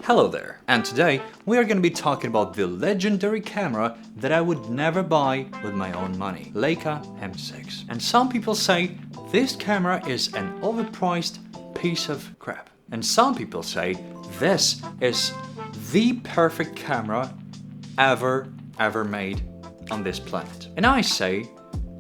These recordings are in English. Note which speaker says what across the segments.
Speaker 1: Hello there, and today we are going to be talking about the legendary camera that I would never buy with my own money, Leica M6. And some people say this camera is an overpriced piece of crap. And some people say this is the perfect camera ever made on this planet. And I say,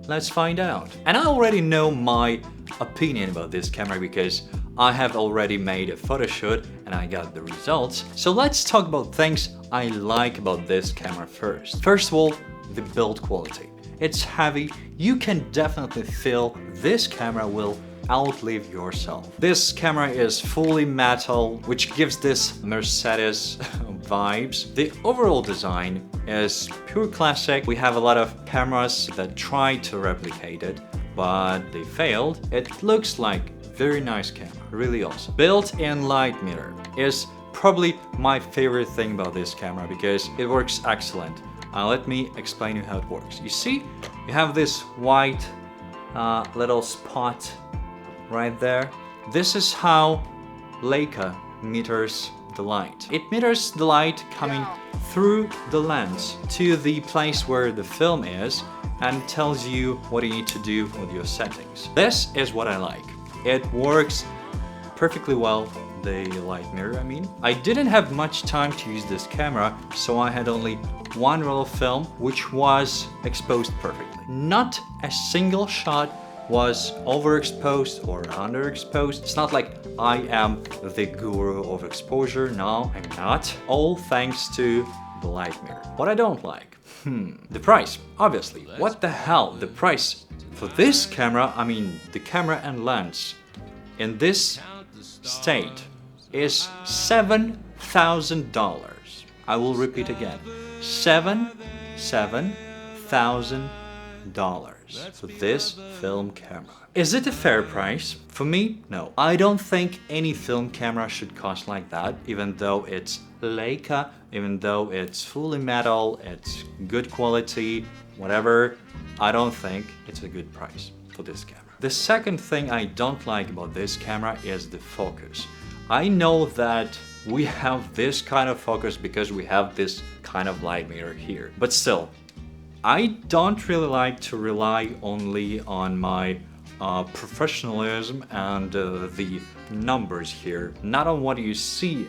Speaker 1: let's find out. And I already know my opinion about this camera because I have already made a photo shoot and I got the results. So let's talk about things I like about this camera first. First of all, the build quality. It's heavy. You can definitely feel this camera will outlive yourself. This camera is fully metal, which gives this Mercedes vibes. The overall design is pure classic. We have a lot of cameras that try to replicate it, but they failed. It looks like very nice camera, really awesome. Built-in light mirror is probably my favorite thing about this camera because it works excellent. Let me explain you how it works. You see, you have this white little spot right there. This is how Leica meters the light. It meters the light coming through the lens to the place where the film is and tells you what you need to do with your settings. This is what I like. It works perfectly well, the light mirror, I mean. I didn't have much time to use this camera, so I had only one roll of film, which was exposed perfectly. Not a single shot was overexposed or underexposed. It's not like I am the guru of exposure. No, I'm not. All thanks to the light mirror. What I don't like, the price, obviously. What the hell, the price for this camera, I mean the camera and lens in this state is $7,000. I will repeat again, $7,000 for this film camera. Is it a fair price? For me, no. I don't think any film camera should cost like that, even though it's Leica, even though it's fully metal, it's good quality, whatever. I don't think it's a good price for this camera. The second thing I don't like about this camera is the focus. I know that we have this kind of focus because we have this kind of light mirror here, but still, I don't really like to rely only on my professionalism and the numbers here, not on what you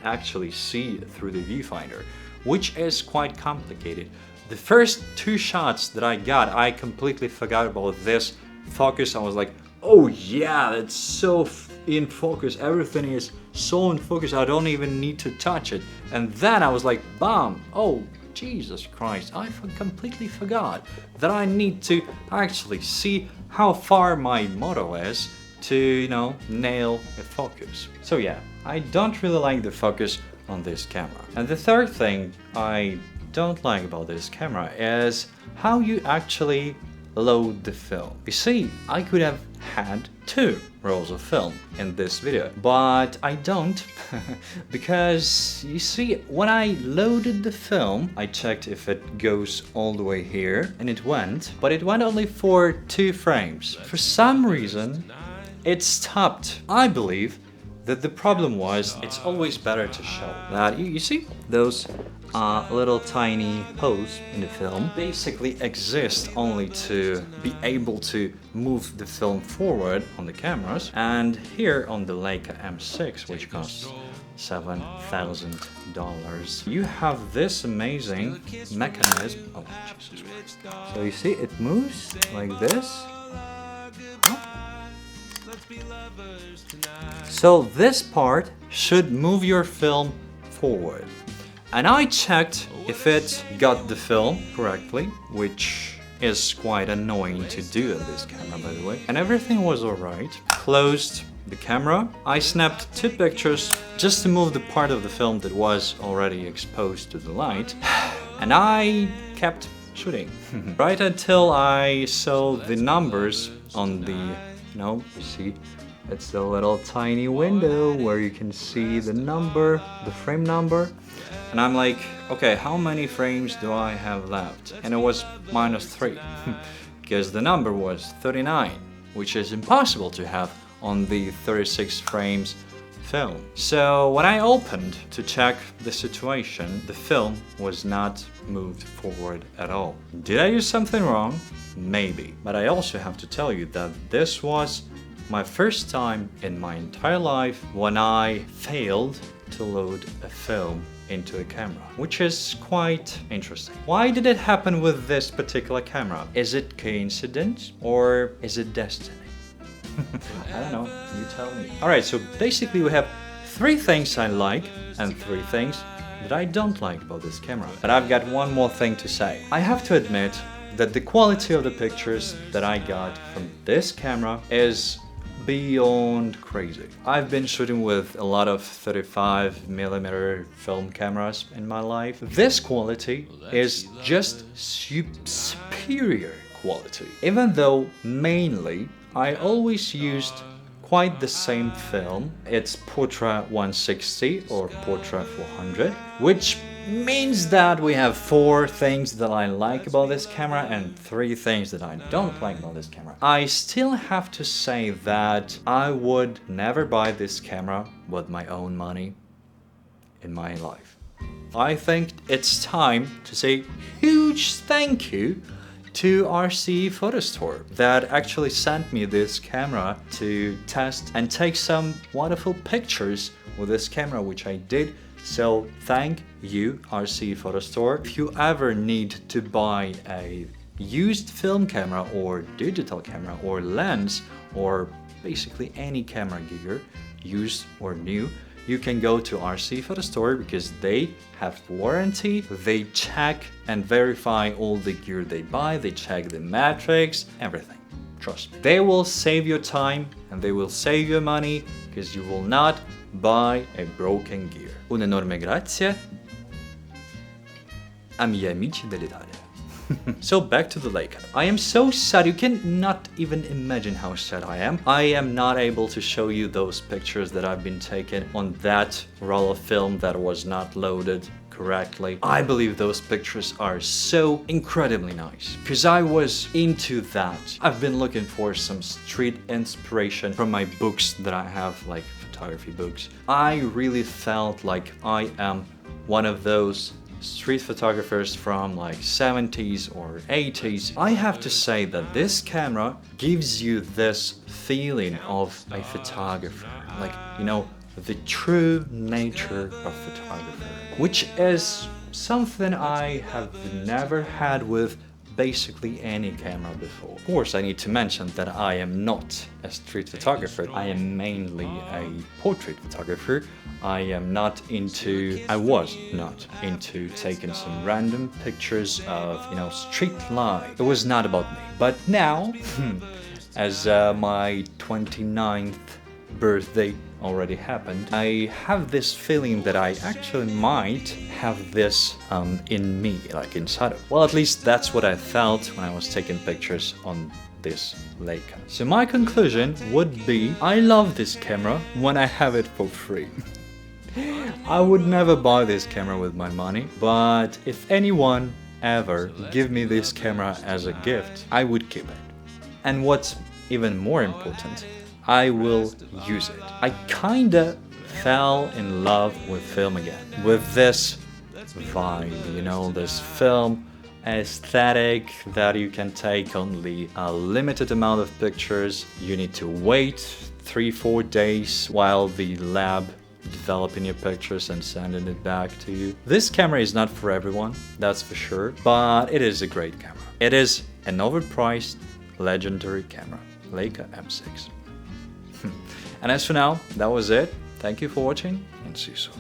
Speaker 1: actually see through the viewfinder, which is quite complicated. The first two shots that I got, I completely forgot about this focus. I was like, oh yeah, that's so in focus, everything is so in focus, I don't even need to touch it. And then I was like, bam, oh Jesus Christ, I completely forgot that I need to actually see how far my model is to, nail a focus. So yeah, I don't really like the focus on this camera. And the third thing I don't like about this camera is how you actually load the film. You see, I could have had 2 rolls of film in this video, but I don't because you see, when I loaded the film, I checked if it goes all the way here, and it went, but it went only for 2 frames. For some reason, it stopped. I believe that the problem was, it's always better to show that you see those little tiny holes in the film basically exist only to be able to move the film forward on the cameras. And here on the Leica M6, which costs $7,000, you have this amazing mechanism. Oh, Jesus Christ. So you see, it moves like this. So this part should move your film forward. And I checked if it got the film correctly, which is quite annoying to do on this camera, by the way. And everything was alright. Closed the camera. I snapped 2 pictures just to move the part of the film that was already exposed to the light. And I kept shooting. Right until I saw the numbers on the, you see, it's a little tiny window where you can see the number, the frame number. And I'm like, okay, how many frames do I have left? And it was -3 because the number was 39, which is impossible to have on the 36 frames film. So when I opened to check the situation, the film was not moved forward at all. Did I do something wrong? Maybe. But I also have to tell you that this was my first time in my entire life when I failed to load a film into a camera, which is quite interesting. Why did it happen with this particular camera? Is it coincidence or is it destiny? I don't know, you tell me. Alright, so basically we have 3 things I like and 3 things that I don't like about this camera. But I've got one more thing to say. I have to admit that the quality of the pictures that I got from this camera is beyond crazy. I've been shooting with a lot of 35mm film cameras in my life. This quality is just superior quality. Even though mainly I always used quite the same film. It's Portra 160 or Portra 400, which means that we have 4 things that I like about this camera and 3 things that I don't like about this camera. I still have to say that I would never buy this camera with my own money in my life. I think it's time to say huge thank you to RC Photo Store that actually sent me this camera to test and take some wonderful pictures with this camera, which I did. So thank you, RC Photo Store. If you ever need to buy a used film camera or digital camera or lens or basically any camera gear, used or new, you can go to RC Photo Store because they have warranty. They check and verify all the gear they buy. They check the metrics, everything. Trust me. They will save your time and they will save your money because you will not buy a broken gear. Un enorme grazie a miei amici dell'Italia. So back to the Leica. I am so sad, you cannot even imagine how sad I am. I am not able to show you those pictures that I've been taken on that roll of film that was not loaded correctly. I believe those pictures are so incredibly nice because I was into that. I've been looking for some street inspiration from my books that I have, like photography books. I really felt like I am one of those street photographers from like 70s or 80s. I have to say that this camera gives you this feeling of a photographer, like, you know, the true nature of photographer, which is something I have never had with basically any camera before. Of course, I need to mention that I am not a street photographer. I am mainly a portrait photographer. I was not into taking some random pictures of, you know, street life. It was not about me. But now, as my 29th birthday already happened, I have this feeling that I actually might have this in me, like inside of me. Well, at least that's what I felt when I was taking pictures on this Leica. So my conclusion would be, I love this camera when I have it for free. I would never buy this camera with my money, but if anyone ever give me this camera as a gift, I would keep it. And what's even more important, I will use it. I kinda fell in love with film again, with this vibe, you know, this film aesthetic that you can take only a limited amount of pictures. You need to wait 3-4 days while the lab developing your pictures and sending it back to you. This camera is not for everyone, that's for sure, but it is a great camera. It is an overpriced, legendary camera, Leica M6. And as for now, that was it. Thank you for watching and see you soon.